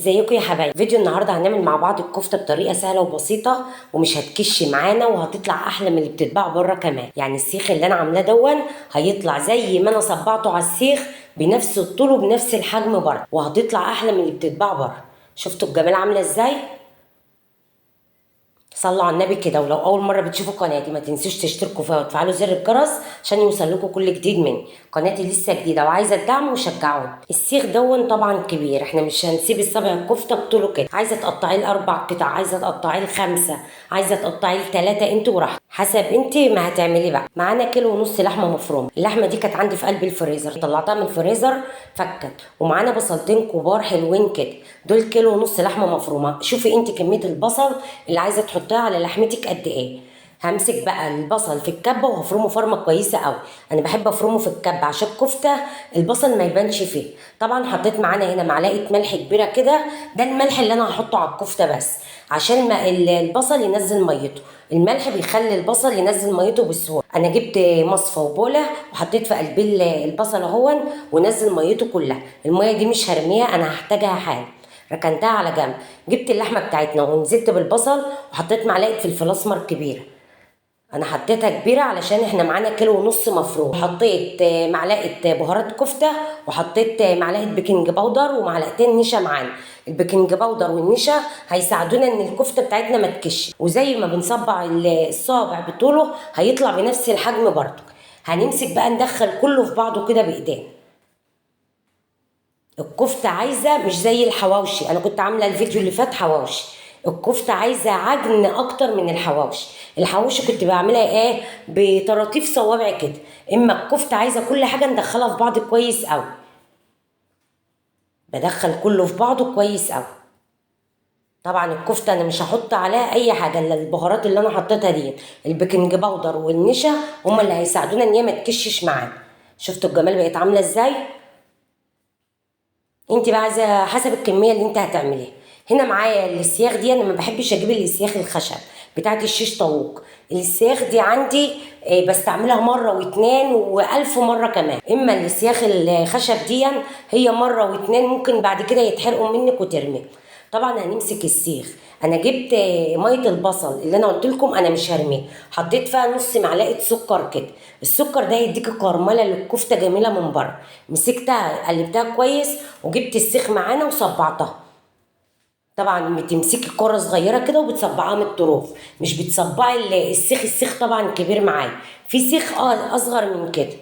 ازيكم يا حبايبي؟ فيديو النهارده هنعمل مع بعض الكفته بطريقه سهله وبسيطه ومش هتكش معانا وهتطلع احلى من اللي بتتباع بره كمان. يعني السيخ اللي انا عاملاه هيطلع زي ما انا صبعته على السيخ بنفس الطول وبنفس الحجم بره، وهتطلع احلى من اللي بتتباع بره. شفتوا الجمال عامله ازاي؟ صلوا على النبي كده. ولو اول مره بتشوفوا قناتي ما تنسوش تشتركوا فيها وتفعلوا زر الجرس عشان يوصلكوا كل جديد مني. قناتي لسه جديده وعايزه الدعم وشجعوني. السيخ طبعا كبير، احنا مش هنسيب الصبع الكفته بطوله كده. عايزه تقطعيه لاربع قطع، عايزه تقطعيه لخمسه، عايزه تقطعيه لثلاثه، انت وراحتك حسب انت ما هتعملي بقى. معانا كيلو ونص لحمه مفرومه. اللحمه دي كانت عندي في قلب الفريزر، طلعتها من الفريزر فكت. ومعانا بصلتين كبار حلوين كده، دول كيلو ونص لحمه مفرومه. شوفي انت كميه البصل اللي عايزه تحطيها على لحمتك قد ايه. همسك بقى البصل في الكبه وهفرمه فرمه كويسه قوي. انا بحب افرمه في الكبه عشان الكفته البصل ما يبانش فيه. طبعا حطيت معانا هنا معلقه ملح كبيره كده، ده الملح اللي انا هحطه على الكفته بس عشان ما البصل ينزل ميته. الملح بيخلي البصل ينزل ميته بسهوله. انا جبت مصفى وبوله وحطيت في قلب البصل اهون ونزل ميته كلها. الميه دي مش هرميها، انا هحتاجها حالا. ركنتها على جنب. جبت اللحمه بتاعتنا ونزلت بالبصل وحطيت معلقه فلفل اسمر كبيره. انا حطيتها كبيره علشان احنا معانا كيلو ونص مفروم. حطيت معلقه بهارات كفته، وحطيت معلقه بيكنج باودر ومعلقتين نشا معانا. البيكنج باودر والنشا هيساعدونا ان الكفته بتاعتنا ما تكش، وزي ما بنصبع الصابع بطوله هيطلع بنفس الحجم برضه. هنمسك بقى ندخل كله في بعضه كده بايدينا. الكفته عايزه مش زي الحواوشي، انا كنت عامله الفيديو اللي فات حواوشي. الكفته عايزه عجن اكتر من الحواوشي. الحواوشي كنت بعملها ايه بطراطيف صوابع كده، اما الكفته عايزه كل حاجه ندخلها في بعض كويس قوي. بدخل كله في بعضه كويس قوي. طبعا الكفته انا مش هحط عليها اي حاجه الا البهارات اللي انا حطيتها دي. البيكنج باودر والنشا هما اللي هيساعدونا ان هي ما تكشش معانا. شفتوا الجمال بقت عامله ازاي؟ انت بقى عايزه حسب الكميه اللي انت هتعمليها. هنا معايا السياخ دي، انا ما بحبش اجيب السياخ الخشب بتاعت الشيش طاووق. السياخ دي عندي بستعملها مره واتنين والف مره كمان. اما السياخ الخشب دي هي مره واتنين ممكن بعد كده يتحرقوا منك وترمي. طبعا هنمسك السيخ. انا جبت ميه البصل اللي انا قلت لكم انا مش هرميه، حطيت فيها نص معلقه سكر كده. السكر ده يديك كرمله للكفته جميله من بره. مسكتها قلبتها كويس وجبت السيخ معانا وصبعتها. طبعا بتمسكي كرة صغيرة كده وبتصبعيها من الطروف، مش بتصبعي السيخ طبعا كبير معايا. في سيخ اصغر من كده،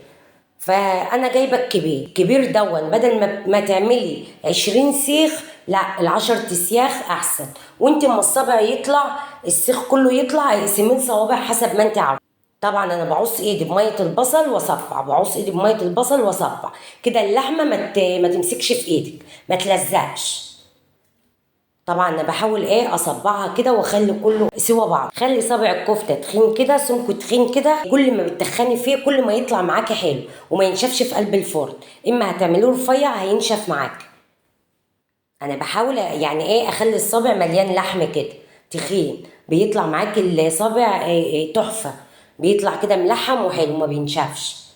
فانا جايبه الكبير بدل ما تعملي 20 سيخ، لا ال10 سياخ احسن. وانت اما الصابع يطلع السيخ كله يطلع اقسمين صوابع حسب ما انت عاوزه. طبعا انا بعص ايدي بميه البصل واصبع، بعص ايدي بميه البصل واصبع كده اللحمه ما تمسكش في ايدك، ما تلزقش. طبعا انا بحاول اصبعها كده واخلي كله سوا بعض. خلي صابع الكفته تخين كده، سمكه تخين كده. كل ما بتخني فيه كل ما يطلع معاكي حلو وما ينشفش في قلب الفرن. اما هتعملوه رفيع هينشف معاكي. انا بحاول يعني اخلي الصابع مليان لحم كده تخين، بيطلع معاكي الصابع تحفه. بيطلع كده ملحم وحلو ما بينشفش.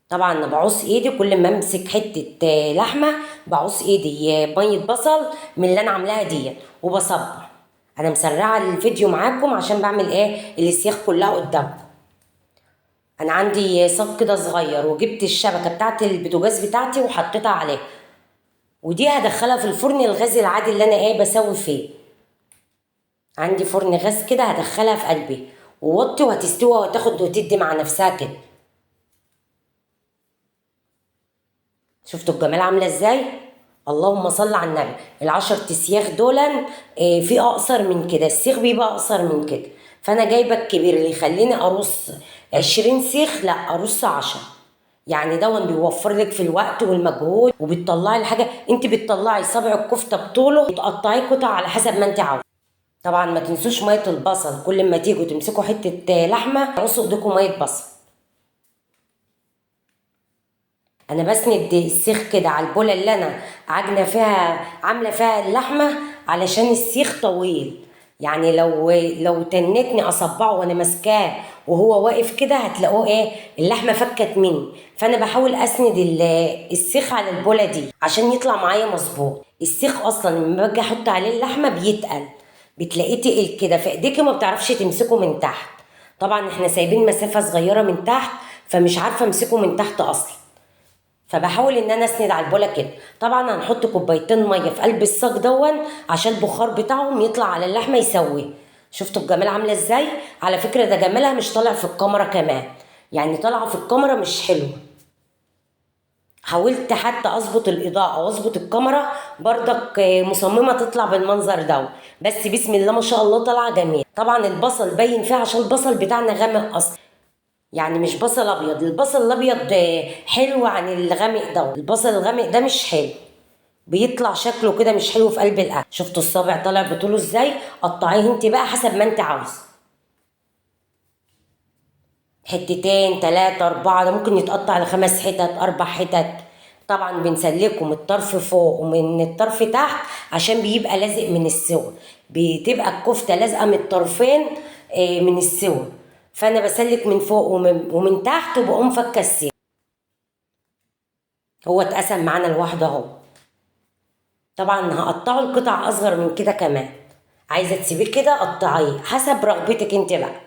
طبعا انا بعص ايدي كل ما امسك حته لحمه، بعص ايدي ميه بصل من اللي انا عاملاها دي وبصبع. انا مسرعه الفيديو معاكم عشان بعمل السياخ كلها قدامكم. انا عندي صاج كده صغير وجبت الشبكه بتاعت البوتاجاز بتاعتي وحطيتها عليه، ودي هدخلها في الفرن الغاز العادي اللي انا بسوي فيه. عندي فرن غاز كده هدخلها في قلبي ووطي وهتستوي وتاخد وتدي مع نفسها كده. شفتوا الجمال عامله ازاي؟ اللهم صل على النبي. ال10 سياخ في اقصر من كده، السيخ بيبقى اقصر من كده. فانا جايبه الكبير اللي يخليني ارص 20 سيخ، لا ارص 10. يعني بيوفر لك في الوقت والمجهود، وبتطلعي الحاجه. انت بتطلعي صابع الكفته بطوله وتقطعي قطع على حسب ما انت عاوزه. طبعا ما تنسوش ميه البصل، كل ما تيجوا تمسكوا حته لحمه رصوا ايديكم ميه بصل. انا بسند السيخ كده على البوله اللي انا عامله فيها اللحمه علشان السيخ طويل. يعني لو تنتني اصبعه وانا ماسكاه وهو واقف كده هتلاقوه ايه، اللحمه فكت مني. فانا بحاول اسند السيخ على البوله دي عشان يطلع معايا مظبوط. السيخ اصلا لما باجي احط عليه اللحمه بيتقل، بتلاقيه تقل كده في ايديكي ما بتعرفش تمسكه من تحت. طبعا احنا سايبين مسافه صغيره من تحت، فمش عارفه امسكه من تحت اصلا. فبحاول ان انا اسند على البوله كده. طبعا هنحط كوبايتين ميه في قلب الصاج دون عشان البخار بتاعهم يطلع على اللحمه يسويه. شفتوا الجمال عامله ازاي؟ على فكره ده جمالها مش طالع في الكاميرا كمان، يعني طالعه في الكاميرا مش حلوه. حاولت حتى اظبط الاضاءه واظبط الكاميرا برضك مصممه تطلع بالمنظر ده، بس بسم الله ما شاء الله طالعه جميل. طبعا البصل باين فيها عشان البصل بتاعنا غامق اصلا، يعني مش بصل ابيض. البصل الابيض حلو عن الغامق ده، البصل الغامق ده مش حلو، بيطلع شكله كده مش حلو في قلب الاكل. شفتوا الصابع طالع بطوله ازاي؟ قطعيه انت بقى حسب ما انت عاوز، حتتين تلاتة اربعة، ده ممكن يتقطع ل5 حتت 4 حتت. طبعا بنسلكه من الطرف فوق ومن الطرف تحت عشان بيبقى لازق من السوا، بتبقى الكفتة لازقة من الطرفين من السوا. فانا بسلك من فوق ومن تحت وبقوم فكه السوا. هو اتقسم معانا لوحده اهو. طبعا هقطعه لقطع اصغر من كده كمان، عايزه تسيبيه كده قطعيه حسب رغبتك انت بقى.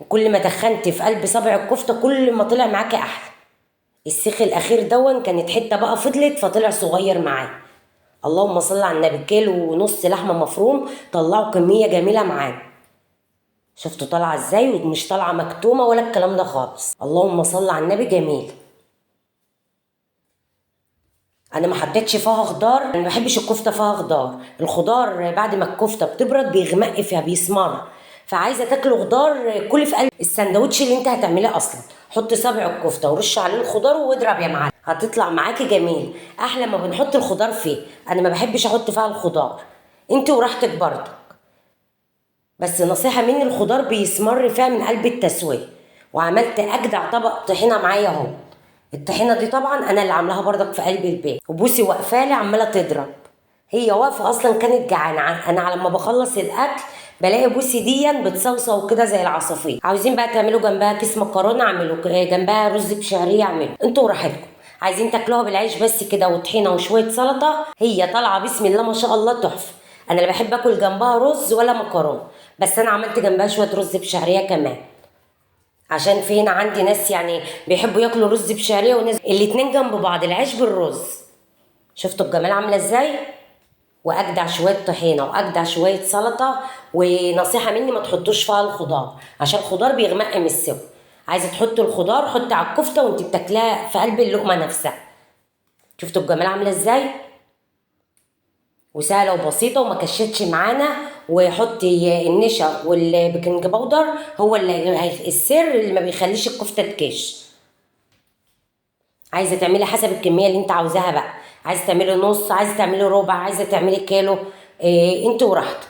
وكل ما دخنت في قلب صابع الكفته كل ما طلع معاكي احلى. السيخ الاخير دون كانت حته بقى فضلت فطلع صغير معايا. اللهم صل على النبي، كيلو ونص لحمه مفروم طلعوا كميه جميله معانا. شفتوا طالعه ازاي؟ ومش طالعه مكتومه ولا الكلام ده خالص. اللهم صل على النبي جميل. انا ما حطيتش فيها خضار، انا ما بحبش الكفته فيها خضار. الخضار بعد ما الكفته بتبرد بيغمق فيها بيسمر، فعايزه تاكلوا خضار كلي في قلب السندوتش اللي انت هتعمليه اصلا. حط صابع الكفته ورش عليه الخضار واضرب يا معلم، هتطلع معاكي جميل احلى ما بنحط الخضار فيه. انا ما بحبش احط فيها الخضار، انت وراحتك برضه، بس نصيحه مني الخضار بيسمر فيها من قلب التسويه. وعملت اجدع طبق طحينه معايا اهو. الطحينه دي طبعا انا اللي عاملاها برضك في قلب البيت، وبوسي واقفالي عماله تضرب. هي واقفه اصلا كانت جعانه، انا على ما بخلص الاكل بلاقي بوسي دي بتصوصو كده زي العصافير. عاوزين بقى تعملوا جنبها كيس مكرونه اعملوا، جنبها رز بشعريه اعملوا، انتوا وراحتكم. عايزين تاكلوها بالعيش بس كده وطحينه وشويه سلطه، هي طالعه بسم الله ما شاء الله تحفه. انا لا بحب اكل جنبها رز ولا مكرونه، بس انا عملت جنبها شويه رز بشعريه كمان، عشان في هنا عندي ناس يعني بيحبوا ياكلوا رز بشعريه وناس الاتنين جنب بعض، العيش بالرز. شفتوا الجمال عامله ازاي؟ واجدع شويه طحينه واجدع شويه سلطه. ونصيحه مني ما تحطوش فيها الخضار عشان الخضار بيغمق من السوا. عايزه تحطي الخضار حطي على الكفته وانت بتاكليها في قلب اللقمه نفسها. شفتوا الجمال عامله ازاي؟ وسهله وبسيطه وما كشتش معانا. وحطي النشا والبيكنج باودر، هو اللي السر اللي ما بيخليش الكفته تكش. عايزه تعملي حسب الكميه اللي انت عاوزاها بقى، عايزه تعملي نص، عايزه تعملي ربع، عايزه تعملي كيلو، انت وراحتك.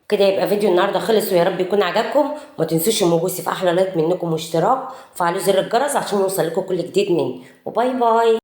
كده يبقى فيديو النهارده خلص، ويا رب يكون عجبكم. وما تنسوش الموجود في احلى لايك منكم واشتراك وفعلوا زر الجرس عشان يوصل لكم كل جديد مني. وباي باي.